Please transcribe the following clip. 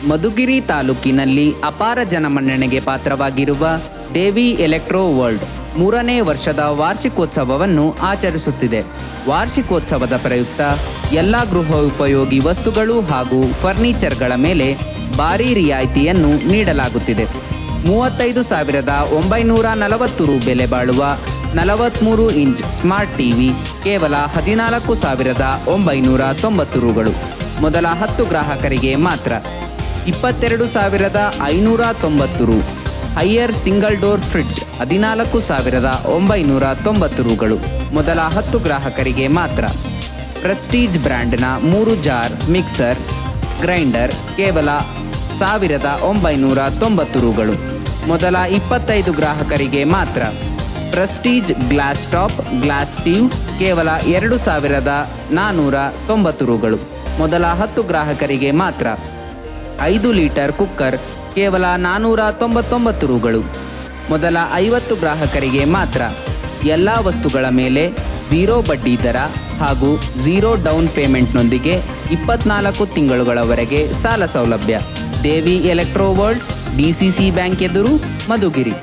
ಮಧುಗಿರಿ ತಾಲೂಕಿನಲ್ಲಿ ಅಪಾರ ಜನಮನ್ನಣೆಗೆ ಪಾತ್ರವಾಗಿರುವ ದೇವಿ electro world 3ನೇ ವರ್ಷದ ವಾರ್ಷಿಕೋತ್ಸವವನ್ನು ಆಚರಿಸುತ್ತಿದೆ. ವಾರ್ಷಿಕೋತ್ಸವದ ಪ್ರಯುಕ್ತ ಎಲ್ಲ ಗೃಹೋಪಯೋಗಿ ವಸ್ತುಗಳು ಹಾಗೂ ಫರ್ನಿಚರ್ಗಳ ಮೇಲೆ ಭಾರೀ ರಿಯಾಯಿತಿಯನ್ನು ನೀಡಲಾಗುತ್ತಿದೆ. 35,940 ರು ಬೆಲೆ ಬಾಳುವ 43 ಇಂಚ್ ಸ್ಮಾರ್ಟ್ ಟಿವಿ ಕೇವಲ 14,990 ರುಗಳು. ಮೊದಲ 10 ಗ್ರಾಹಕರಿಗೆ ಮಾತ್ರ. 22,590 ರು. Higher single door fridge 14,990 ರುಗಳು. ಮೊದಲ 10 ಗ್ರಾಹಕರಿಗೆ ಮಾತ್ರ. ಪ್ರೆಸ್ಟೀಜ್ ಬ್ರ್ಯಾಂಡ್ನ 3 ಜಾರ್ ಮಿಕ್ಸರ್ ಗ್ರೈಂಡರ್ ಕೇವಲ 1,990 ರುಗಳು. ಮೊದಲ 25 ಗ್ರಾಹಕರಿಗೆ ಮಾತ್ರ. Prestige glass top glass Steve ಕೇವಲ 2,490 ರುಗಳು. ಮೊದಲ 10 ಗ್ರಾಹಕರಿಗೆ ಮಾತ್ರ. 5 ಲೀಟರ್ ಕುಕ್ಕರ್ ಕೇವಲ 499 ರುಗಳು. ಮೊದಲ 50 ಗ್ರಾಹಕರಿಗೆ ಮಾತ್ರ. ಎಲ್ಲ ವಸ್ತುಗಳ ಮೇಲೆ 0 ಬಡ್ಡಿ ದರ ಹಾಗೂ 0 ಡೌನ್ ಪೇಮೆಂಟ್ನೊಂದಿಗೆ 24 ತಿಂಗಳುಗಳವರೆಗೆ ಸಾಲ ಸೌಲಭ್ಯ. ದೇವಿ ಎಲೆಕ್ಟ್ರೋ ವರ್ಲ್ಡ್ಸ್, DCC ಬ್ಯಾಂಕ್ ಎದುರು, ಮಧುಗಿರಿ.